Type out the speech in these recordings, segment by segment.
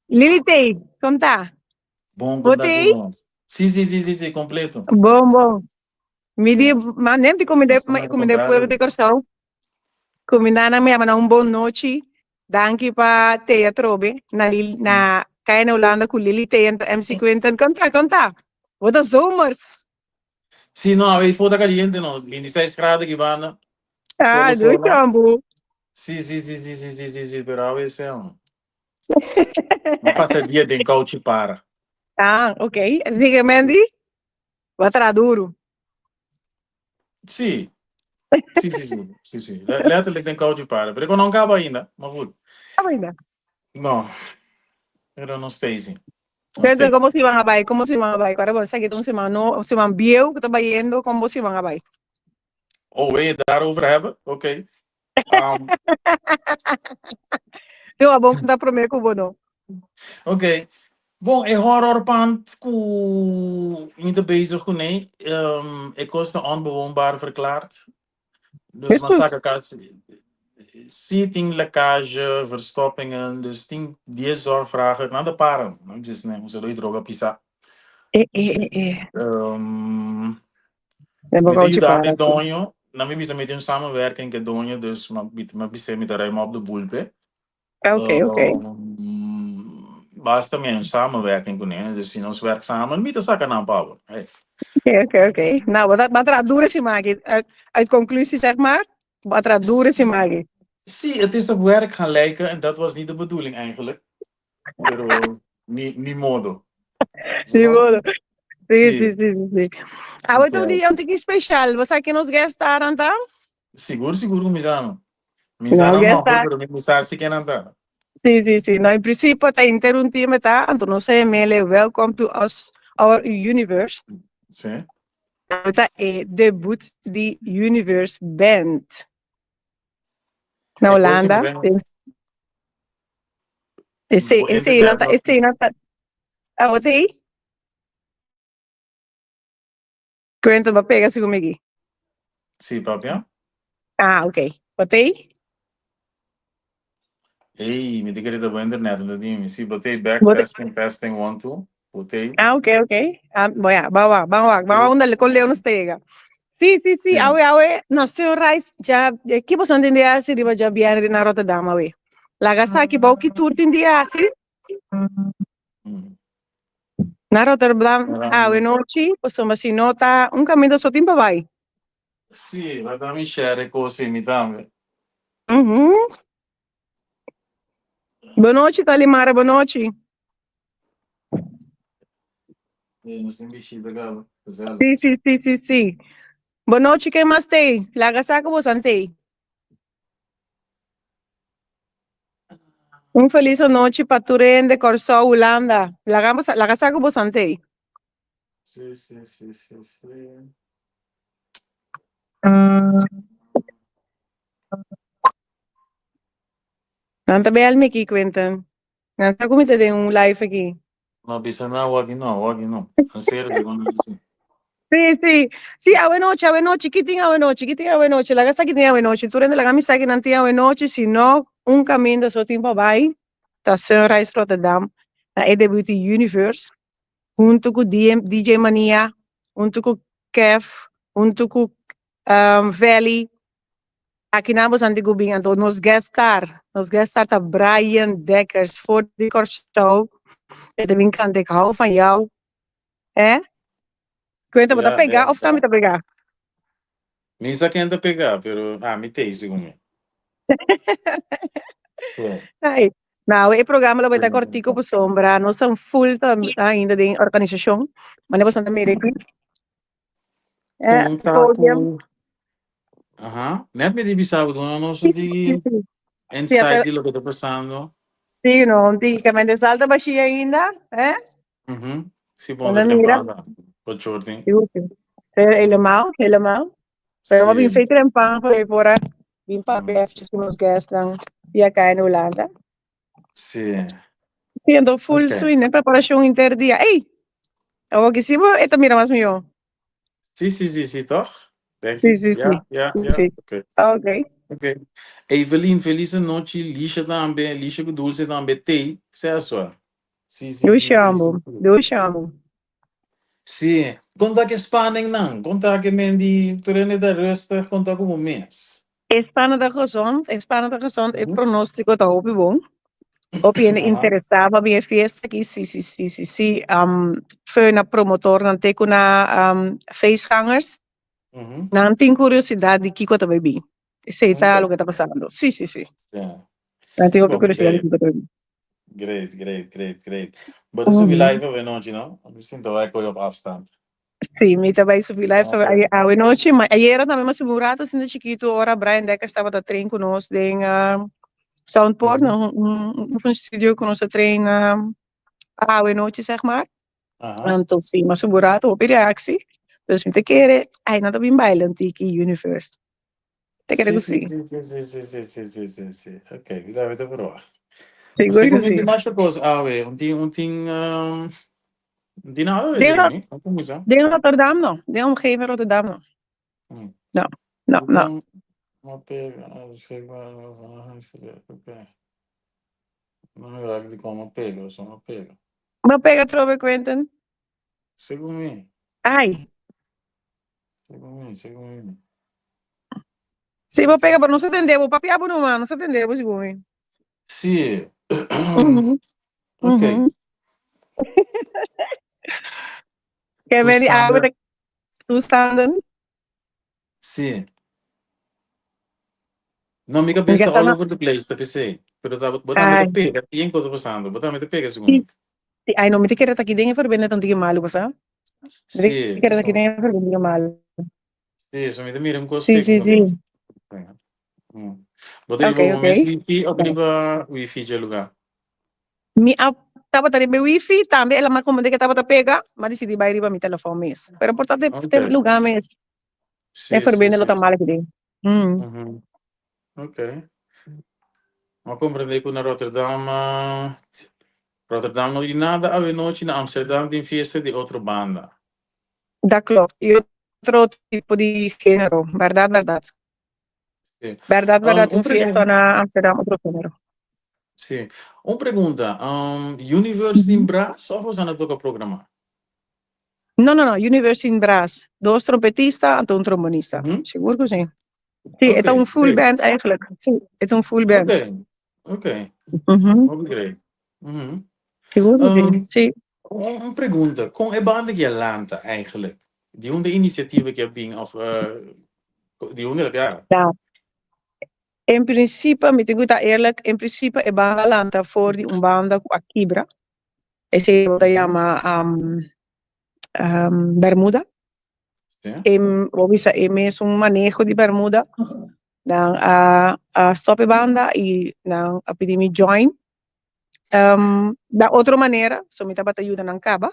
Lilitei, conta. Bom contar com Botei? nós. Sim, sim, sim, sim, sim, completo. Bom, bom. Sim. Mas nem te Bastante comida por contrário. decoração. Comida na minha, na boa noite. Danke para teatro, be. Na kaya na Holanda com Lilitei, MC Quentin. Conta, conta. Wat de zomers. Sim, não, aí foi da caliente, não. 26 graus que banda. Ah, Solo, do solo. chambu. Sim, sim, sim, sim, sim, sim, sim, sim, pero a veces não passa dia de couch para. Ah, ok. Sigue, Mandy. Vai duro. Sim, sim, sim, sim, sim, sim. Letterlijk tem couch para. Pero não acaba ainda, mas good. Ah, ainda. Não, pero não stay, sim. Não Então, stay. como se vão a vai? Como se vão a vai? Agora você aqui, então, se vão bieu, que está vendo, como se vão a vai? Oh, wil je het daarover hebben? Oké. Eu a bom contar primeiro com o Bono. Oké. Bom, é horrorpand niet bezig com nee. Ik was de onbewoonbaar verklaard. Dus Jesus. massacre, seating, lekkage, verstoppingen. Dus 10 zorgvragen naar de paren. Dus nee, hoe zullen je droga pisa? É. É Met bom de te daar para, met assim. Donjo. Nou, we zijn met een samenwerking met Donjo. Dus maar we met de ruim op de boel. Ok, ok. Basta mesmo samenwerking com ele. Dus nós werk samen. Niet te zakken aanbouwen. Hey. Ok. Nou, wat er dure se magi. Uit conclusie, zeg maar. Wat er dure se magi. Zie, het is op werk gaan lijken. En dat was niet de bedoeling eigenlijk. Pero niet modo. Sim, Zo? Bono. Zie. Sim. Ah, então, Okay. dia um tique especial. Você aqui nos gastaram, tá? Seguro, seguro, Misano. Não, Misano não, gastar. pero Misano se quer andar. Sim. Não, em princípio, tá interrompido, tá? Então, não sei, Mele, welcome to us, our universe. Sim. Tá, é debut de Universe Band. Na É coisa que Holanda. vem. Esse aí não tá. Esse aí não tá. Ah, outro aí? Cuenta, vai pegar assim comigo. Sim, papia. Ah, ok. Outro aí? Ei, me diga da boa internet. Não digo, sim, botei back Botei. testing, 1, 2. Botei. Ah, ok. Ah, vamos onde con Leon Stega. Sì, Sim. Nación Rice, già, chi posso intendere si arriva già bene in Rotterdam, we. La casa che bauchi tutti in dia, sì? Hum. Na Rotterdam, we Um, noci, possiamo si nota un cammino sotto in vai. sì, la dammi share così, mi dà. Mhm. Bonoci, Talimara, bonoci. Non sei riuscito, cavolo. Cos'è? Sì. Bonoci, che mas tem? La casa che você tem? Un feliz noche para Turén de Corsó, Holanda. La casa que você tem? Sì, sì, sì, sì, sì. Nanta bem alme aqui, Quentin. Nanta como te dei um live aqui. No, bisogna oggi no. A sera devono essere. Sí, ave noche, que ave noche, la casa que tiene ave noche, tú la camisa que no tiene ave noche, sino un camino de su tiempo vai, da Sunrise Rotterdam, da EWT Universe, junto com DJ Mania, junto com Kev, junto com Valley, aqui na Bos Antigo Bingan, nos gastar tá Brian Dekkers, voor de show, de Bingan de hou van jou, é? Quenta para Yeah, pegar, yeah, of também yeah. tá pegar. Mi sa che andate a pegare, però... Ah, mi te, secondo me. Sì. Ai, nou, o programa vai estar cortico por sombra, nós somos full ainda de organização, mas nós estamos também aqui, podium. Contato. Ah, net met die bisau, non so di Sim, insight até, di lo che sta passando. sim, não, que me salta baixinha ainda, Mhm. Si può Quando andare mira, campana. Con shorting. sim. Helemaal. Pero bem Sì. feito em pão, por aí, bem Mm. papel, os gastam, e a cá em Holanda. Sì. Sim, ando full Ok. swing, preparação interdia. Ei, eu aqui sim, eta mira mais meu. Sì, sì, sì, sì, toch? Denk Sim, ik. sim, sim. Ja, ja, Sim, ja. sim. Oké. Ok. Ok. Evelyn, feliz noite. Lixa também. Lixa com dulce também. Tem. Se é só. Sim, sim, Eu sim, sim, sim. chamo, eu chamo. Sim. Conta que Espanha não. Conta que Mendy. Turene da Resta. Conta como mês. Hispana da Gezond, e Uhum. pronóstico está op bom. Op je Aham. interessava bem fiesta que sim, foi na promotor, não tem com na facehangers, Uhum. não tem curiosidade de que coisa vai bem. Sei tá o Ok. que está passando. Sim. Sim. Não tenho Bom, curiosidade de great. que coisa vai bem. Great. But is we live Uhum. of noite, não? We sinto vai com op afstand. Sim, me também subi lá, Ok. a noite, mas aí era também uma segurata, assim, de chiquito, ora Brian Decker estava da trem conosco, em Soundport, Uhum. um estúdio com nossa trem, a noite, zeg maar. Aham. Então, sim, mas segurata, o reação, então, me te quer, ai, nada bem bailando aqui, Universe, te quer que Sim, sim, sim, sim, sim, sim, sim, sim, sim, sim, sim. Ok, vi deve ter provar. Você seguro que comigo sim. mais coisa, ué, não tem nada a ver Dentro, comigo, não tem isso. dentro Rotterdam, não, dentro omgeving Rotterdam, não, Hum. não, não, não. Então, uma pega, chega, ok. Não é de como uma pega, só uma pega. Mas pega trove, Quentin, Segundo mim, ai, segundo mim. se Sim, vou pegar, sim. mas não se entendeu, o papiabo não, mano, não se entendeu, segundo. Sim. Uhum, Ok. uhum. Quer ver a água Toestanden. toestanden? Sim. Não, minha Ninguém cabeça está all na, over the place, tá pensei. Pero tá, botar me te ai, pega, tem coisa passando, botar me te pega, segundo mim. ai, não me te quero estar aqui dentro, verbena tanto que malo, basta? Me te Sim, quero estar aqui só. dentro, verbena malo. Sì, sono venuto a mirare un po' Sim, spiego sim, come. sim. Mm. Potrei Ok, un ok. messo wifi o prima wifi già lugar. Mi tava tari meu wifi também, ela me acomodou que tava a pegar, mas decidi vai riba mi telefone mesmo. Pero importante Ok. ter lugar mesmo. É Sì, sì, verbena lo sì, sì. tamal aqui dentro. Mhm. Ok. Ma comprendei che na Rotterdam, Rotterdam non di nada a noite na Amsterdam di fiesta di outra banda. Da klopt. E outro tipo de género, verdade. Sì. Verdade, Un fiesta pergunta, na Amsterdam, outro género. sì. Un pergunta, Universe in Uhum. Brass of was aan het ook al programma? Não, University in Brass. Dois trompetistas e um trombonista. Mhm. Seguro que sim. Sim, Ok, é um full great. band eigenlijk. Sim, é um full Ok, band. ok. Uhum. Molt great. Mhm. Seguro que sim. Um, Sim. Een pregunta, com é banda que Atlanta eigenlijk? Die onder initiatieven que bem of die onder ja. Ja. In principe, me tengo que estar eerlijk, in principe é banda lanta voor die banda com a quibra. Esse se Mhm. chama Bermuda. Ja. Vou dizer, é mesmo manejo de Bermuda. Dan a stop banda e dan a pedir me join. Da outra maneira, so me estava ajudando na caba.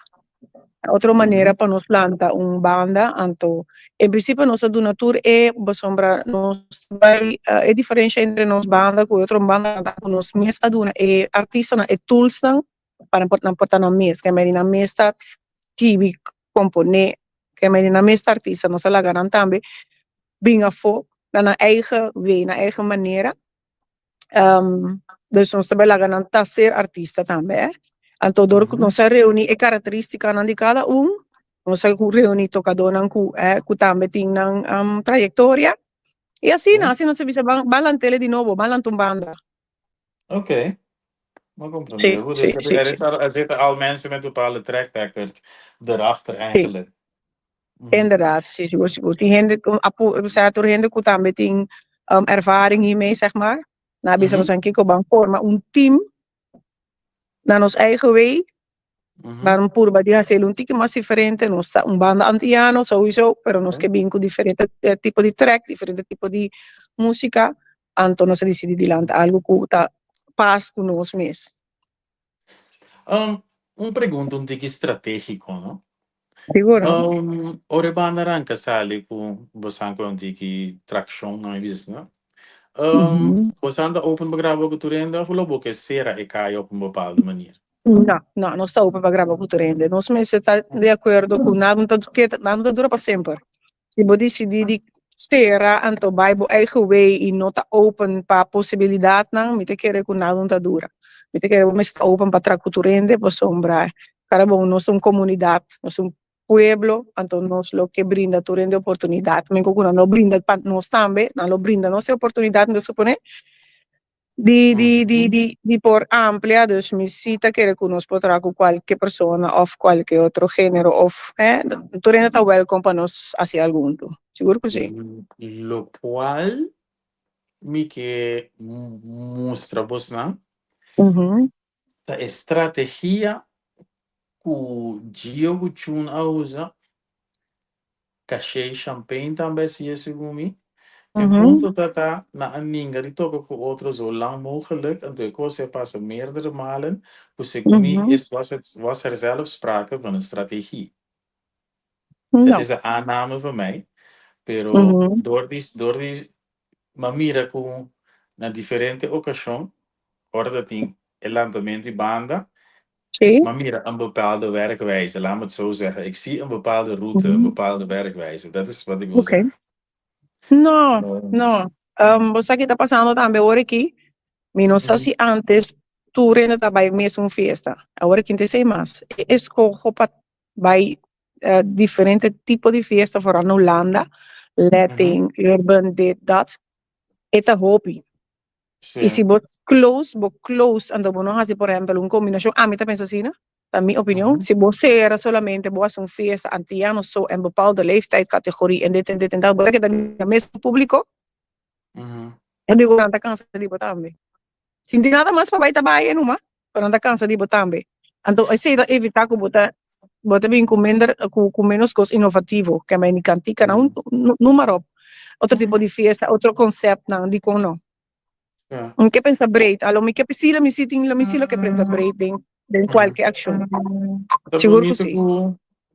Outra maneira Mhm. para nós planta banda, então, em princípio, nossa dona tour é, sombra, nós vai, é diferente entre nós banda com outra banda, com nós mês aduna, é artista, é tools, para portar na mês, que é na mês tá, que vi compone, que é na mês artista, nós lá ganan também, bem a fo, na eigen way, na eigen maneira, dus nós também lá ganan tá ser artista também, então, Mhm. nós reúne a característica de cada nós reúne tocador com também tem trajetória, e assim, Ja. assim nós se balantele de novo, balantumbanda. Oké, maar Sim, comprendeu. sim, Dus sim, sim. er zitten al mensen met bepaalde track record erachter Sim. eigenlijk. Mhm. Inderdaad, sim, seguro. Tem gente, certo, gente que também tem ervaring hiermee, zeg maar. Na bisa Mhm. você que forma team na nos eigen way, Mhm. dan purba di hacer tique mais diferente, nos banda antiano, sowieso, pero nos Okay. que com diferente tipo de track, diferente tipo de música, então nós decidi de lançar algo que tá paz com nós mesmos. Pregunta un tic estratégico, no? Seguro? Ore banda ranka sali ku bosanko un tiki traction na ibis, no? Uhum. Você anda open para gravar com o Turenda, falou porque será e cai op een bepaalde manier. Não está open para gravar cultura ainda. Nós mesmos está de acordo com nada, não dura para sempre. Se eu decidir stera anto Bible eigen way in nota open pa possibilidad nang mi te kere kun nadon ta dura. Mi te kere mes open pa tra culturende po sombra. Cara bom nós um comunidade, nós um pueblo, anto nós lo que brinda turende oportunidade. Men kukuna no brinda pa nós tambe, na lo brinda nós oportunidade, me supone di por amplia, dus mi cita que reconosco potrà con qualche persona of qualche altro género of, tu rende welcome para nós hacia algum, seguro que sim. Lo cual me que mostra vos na a estratégia que o Diogo Chun usa, cachê champanhe também se é segundo enquanto tá na aninga de toca com outros zo lang mogelijk en de kosten passen meerdere malen, dus segumi was er zelf sprake van een strategie. Het is een aanname van mij, pero door die manier como na diferente ocasión, ora dat in el lanzamiento die banda, maar meer een bepaalde werkwijze, laat me het zo zeggen. Ik zie een bepaalde route, een bepaalde werkwijze. Dat is wat ik wil zeggen. No. Você que está passando também agora aqui, me não sei se antes tu ainda tá vai mesmo festa. Agora que não sei mais. Escojo para vai diferente tipo de festa fora na Holanda, Latin, urban, dat. Eta hobby. E se você close, ando não faz por exemplo uma combinação, a mim tá pensa assim, né? Na minha opinião, se você era solamente boas uma festa antiano só em bepaalde leeftijdscategorie en dit en dat, porque dan mesmo público, eu digo, não tá cansa de botar também. Se não tem nada mais para vai trabalhar, não, mas não tá cansa de botar também. Então, eu sei evitar que botar bem com menos coisas inovativo, que a minha cantica não número, outro tipo de festa, outro conceito, não, digo não. Que pensa breed, alo mi que precisa mi sitting lo mi silo que pensa breed den qualche action. Seguro que sim.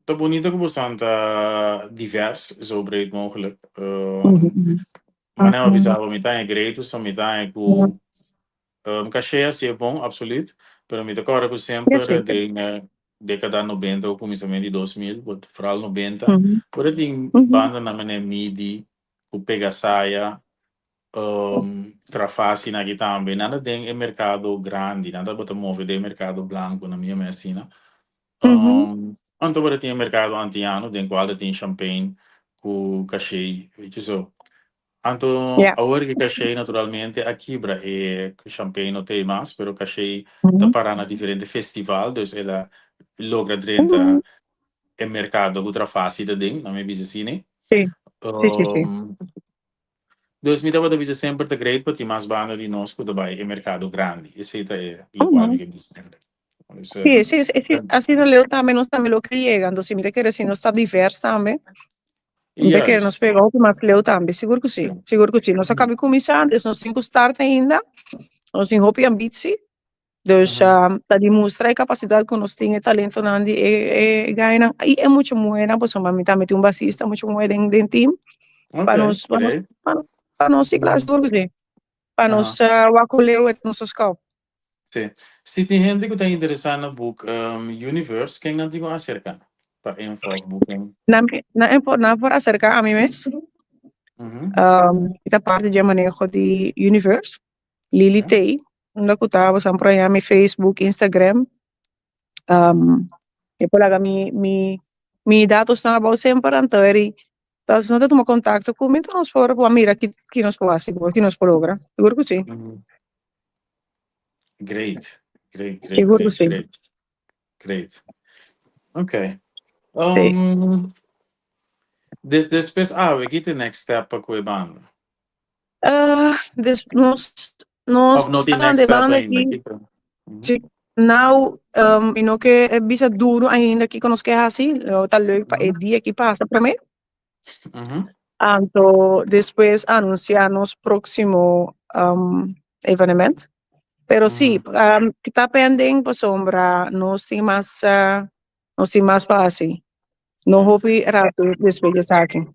Tá bonito que você anda divers, zo breed mogelijk. Maar nou bizarro, mi tá em greito, só mi tá em ku cachê assim é bom, absoluto. Pero mi tá agora que sempre de década 90 ou começamento de 2000, vooral 90. Por aí tem banda na minha midi, o pega saia, trafasi na kita também, nada tem mercado grande, nada bota move de mercado blanco na minha medicina. Anto para tem mercado antiano, tem qual tem champanhe com cachê, weet so. Anto agora que cachê naturalmente aqui para champanhe não tem mais, pero cachê tá para na diferente festival, dus ela logra dentro o mercado com trafasi da ding, na minha business. Sim. Dus mi dava da sempre de great, but mais banda de nós que daí é mercado grande. Esse é o qual que diz. Sí, así no leo también, no también lo que llegan, entonces mira que si no está diverso también, mira que nos pegou que mais leo também, seguro que sim, nós acabamos de começar, nós temos que start ainda, nós temos hope e ambitie, dus para demonstrar a capacidade que nós temos, talento nandi e ganhar, e é muito buena, pues também tem um bassista muito buena dentro team, para nós, sim, claro, seguro que sim, para nós, o acolheu é nosso scope. Sim. Se tem gente que está interessada no book Universe, quem não tem como acercar para info booking? Na por acercar a mim mesmo. Ita parte de manejo de Universe, Lily Tay, onde eu estava sempre aí no Facebook, Instagram. E por lá mi dados estão about sempre anterior. Então, se não toma contato comigo, então nós por mira que nós podemos, que nós podemos, seguro que sim. Great. Okay. Depois, we get the next step para a banda. Nós Of not the estamos next de step banda aqui. Now, não que é bisa duro ainda aqui que nós quer assim, tá leuk para o dia que passa para mim. Então, depois anunciar nosso próximo evento. Pero sim, que está pendente para sombra, nós temos mais para assim. Não houve rato depois de saque.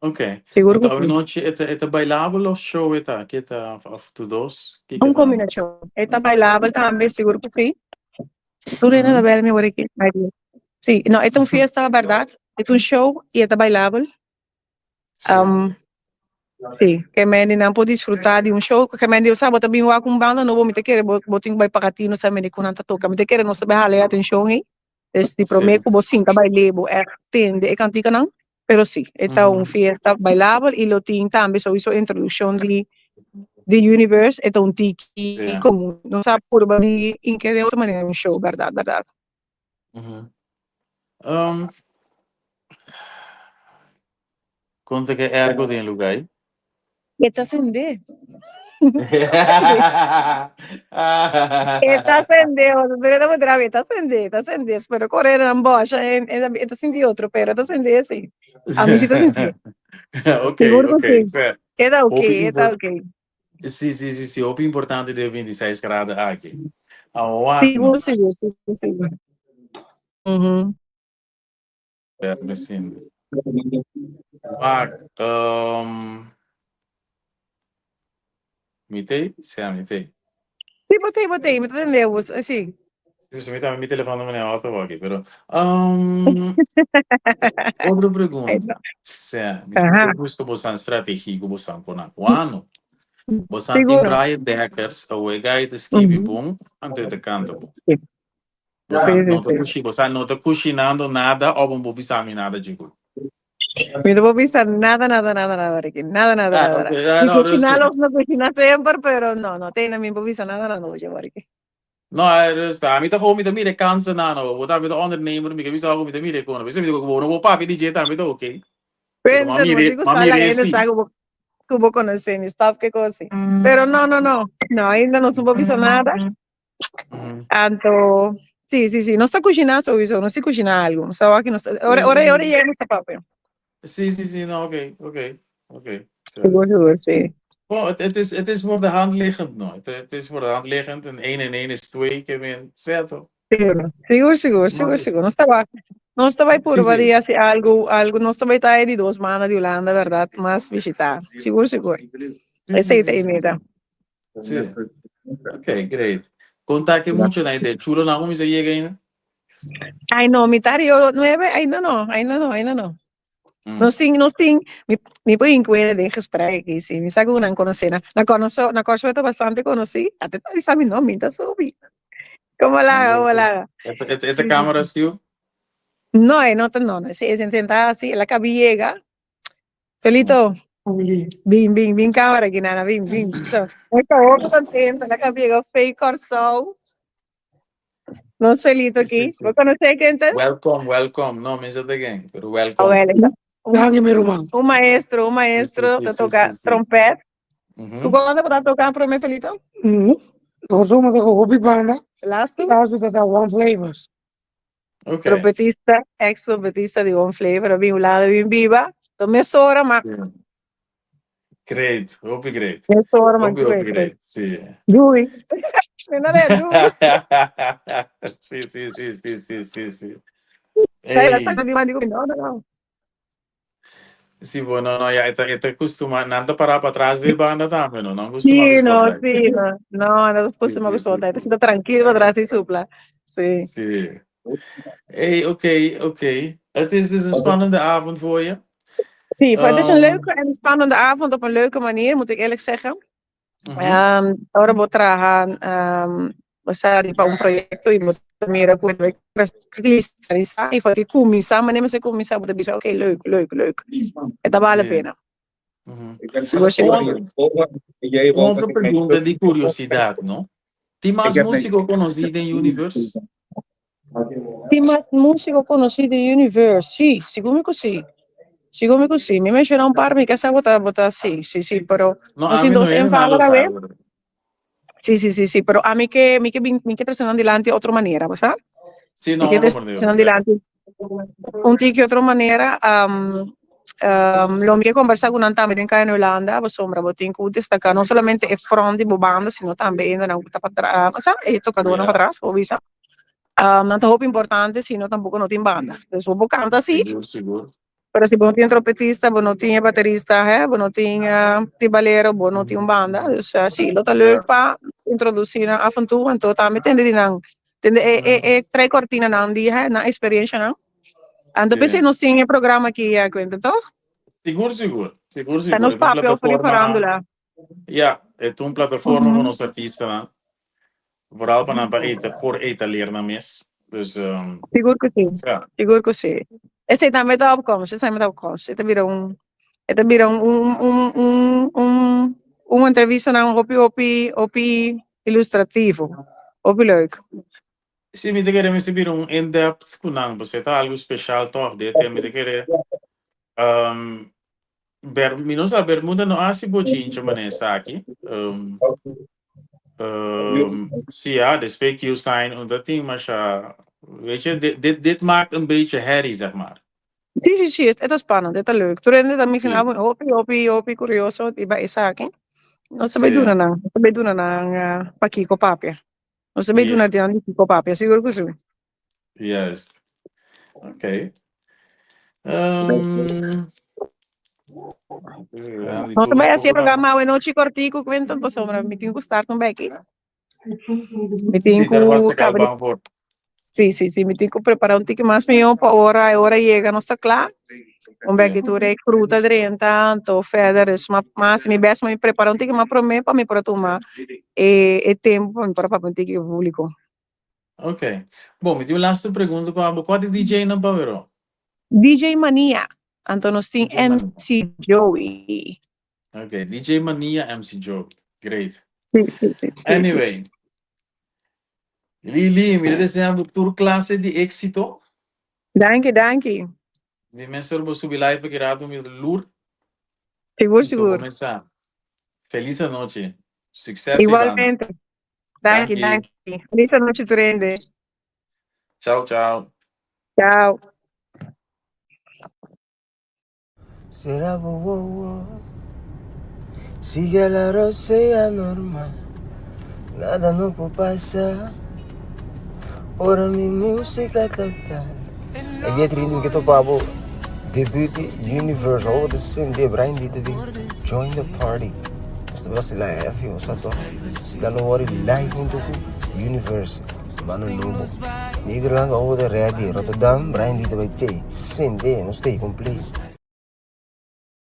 Ok. Seguro que então, a noite é bailável ou show que é of to dos? Combinação. É bailável também, seguro que sim. Tudo ainda da bela, meu aqui. Sim, não, é uma festa, verdade. É um show e é bailável. Sim, que men não pode desfrutar de um show, que men Deus sabe, também vai com banda, não vou me ter que botar vai para catino, sabe, com nanta toca, me ter que não saber haler atenção aí, este Sim. prometo bo sim, tá bailebo, tende, cantica não, pero sim, então fiesta bailável e lo tem também, só isso introdução de universe, então um tiki comum, não sabe por bem em que de outra maneira um show, verdade, verdade. Conta que ergo tem lugar. Eta acender. Eta acender, deveria mudar, eta acender, espero correr na bocha, eta acender outro, pero eta acender sim. A mim sim tá sentindo. Ok, Seguro que ok. sim. Certo. Eta Hope ok, eta ok. Sim. Hope importante de 26 graus aqui. What Seguro, não? seguro, seguro, seguro. Uhum. Me sinto. What? Mitei? Sim, mitei. Sim, botei, me entendeu? Assim. Se me mi telefone não é alto aqui, pero outra pergunta. Sim, me Aham. busco você estratégia que você com a quando você tem Seguro. Brian Deckers, o guy de skibi Uhum. boom, ante de canto. Sim, Você não tá cozinhando nada ou não sabe nada de coisa. me não vou pensar nada, Ricky. Ok. Nada. Ah, E não, resta. cochinalos no cocina sempre, pero no, tem na minha vou nada, não, Ricky. No, resta. Mi ta gewoon met de mire kansen na no. Wat met de ondernemer, mi bisa ako met de mire kono. Bisa mi ko gewoon wo papi di jeta mi to okay. Pero Vente, no te gusta mami la re gente, si. está como conocer, stop, que cosa. Pero no, ainda não se vou nada. Anto, sì, non sto cucinando, non si cucina algo, stavo che non sta, ora io non sto proprio. Si, no, okay. Zo. Sicuro, sì. Well, het is voor de hand liggend no. Het is voor de hand liggend en 1 en 1 is 2, ik ben zeto. Sicuro, non stava pure Si. varia se algo, non stava tai di 2 mana di Olanda, verdad, mas visitar. Sicuro. Receita aí, mira. Si. Okay, great. Contact mucho na ide. Chulo na kung isa llega ainda. Ai, no, mi tario 9, ainda no. Non mi poi inquire in gesprek aqui, sim, mi sa que não conhece, na conheço bastante conheci, até tá sabe nome, tá subi. Como lá, Esta sim, cámara sim. skill? No, se intenta assim, ela cabiega, Felito, bim, câmara aqui, nana, bim, so, muito contenta, ela cabiega, fake corso, nós Felito aqui, vou conhecer quem tá? Welcome. No, me the gang, pero welcome. Well, um maestro, de tocar Sí. trompete. Tu quando para tocar para mim, Felito? Somos de Gobi Banda, Last laatst dat One Flavors. Okay. trompetista, ex trompetista di One Flavor, abbiamo un lado in viva, mezz'ora, ma Great. Hope great. mezz'ora, ma Hope great. Sì. lui, non è lui, Sì. sai, la sta Ehi. di dico, no. Sì, no, ja, ita costuma, nanda para trás de banda também, não costuma com Sì, no, spotlight. sì, no, andato fosse ma questo, dai, sei tranquillo, atrás si supla, sì. Sì. Hey, oké. Het is dus een spannende avond voor je. Sì, poi het is een leuke en spannende avond op een leuke manier, moet ik eerlijk zeggen. Ahora vou trabalhar, passar para um projeto e mira como é que cristalizar e foi que começar, mas nem se começar, vou dizer, ok, leuk. É vale a pena. Se você Outra pergunta de curiosidade, não? Tem mais música conhecida em Universe? Tem mais música conhecida em Universe? Sim, segundo que sim. Me mencionaram um par, me quer botar, sim, pero Não, não a sei mim não dos é em nada, falar a ver. sabe? Sì, pero a mí que presentan delante otra manera, ¿verdad? Sim, Me que não, não, presentan delante un tiki otra manera, lo que conversar con también en Holanda, pues sombra, botín que destaca no solamente el front de banda, sino también en la para atrás, o sea, tocador para atrás, o visa. No es hope importante, sino tampoco no tiene banda. Entonces, vos canta así, Seguro. pero si vos no tienes trompetista, vos no tienes baterista, vos no tienes timbalero, vos no tienes banda, o sea, sí, lo tal leuk para introducir a avontuur, entonces también tres cortinas na experiencia, na. Entonces, no tiene programa aqui, cuenta, toch? Seguro, seguro. Seguro, Está seguro. nos É uma papel por plataforma. farándula. Ja, é uma plataforma com os artistas, né? Vooral para eten, voor eten leren na mes. Dus, Seguro que sim. ja. Seguro que sim. Esse aí também dá opções. Esse aí me dá opções. Esse vira uma entrevista na opi ilustrativo. Opi leuk. Se me querer receber in-depth kunang, você tá algo especial toch? De tem me querer minosa bermuda no asi bochincha manesa aqui. Zie ja, de spreek you sign en dat ding, maar weet je, dit maakt een beetje herrie, zeg maar. Sim, sim, sim. É spannend. É leuk. Tu rende também que Sim. opi curioso. Iba isa akin. Nós também Sim, duna na. Também duna na pakiko papia. Nós também yeah, duna de pakiko papia. Seguro que sim. juist. Oké. Um, die Nós também assim toegevoegd. programa a noite cortico. Quentam para sombra. Me tenho que estar também aqui. Me Die daar was tenho ik al que bang voor. sí, sí, sí, me tenho que preparar um tique mais melhor para a hora chega, não está claro. Yeah. Que tu é fruta dentro, tanto feathers, mas me best me preparar um tique mais para mim para tomar e tempo para um tique público. Oké. Bom, met die laatste pergunta para qual DJ não para DJ Mania, então nós tem DJ Mania. MC Joey. Oké, DJ Mania, MC Joe. Great. Sim, sim, sim. Anyway, Lili, me desejo tour classe de éxito. Danke, danke. De mensen op subir live que rato me lur. Seguro, Então seguro. começar. Feliz noite. Sucesso, Ivana. Igualmente. Danke, Danke. danke. Feliz noite, Turende. Tchau, tchau. Tchau. Será bobo, sigue la rosea normal, nada no puede pasar. Ora mi música total. En je training get op abo. Debut Universe, oh the sin de Brian di de join the party. Basta basta la F o sa to. Dalo wari live into Universe. Mano nubo. Nederland over de ready. Rotterdam, Brian di de sin de no stay complete.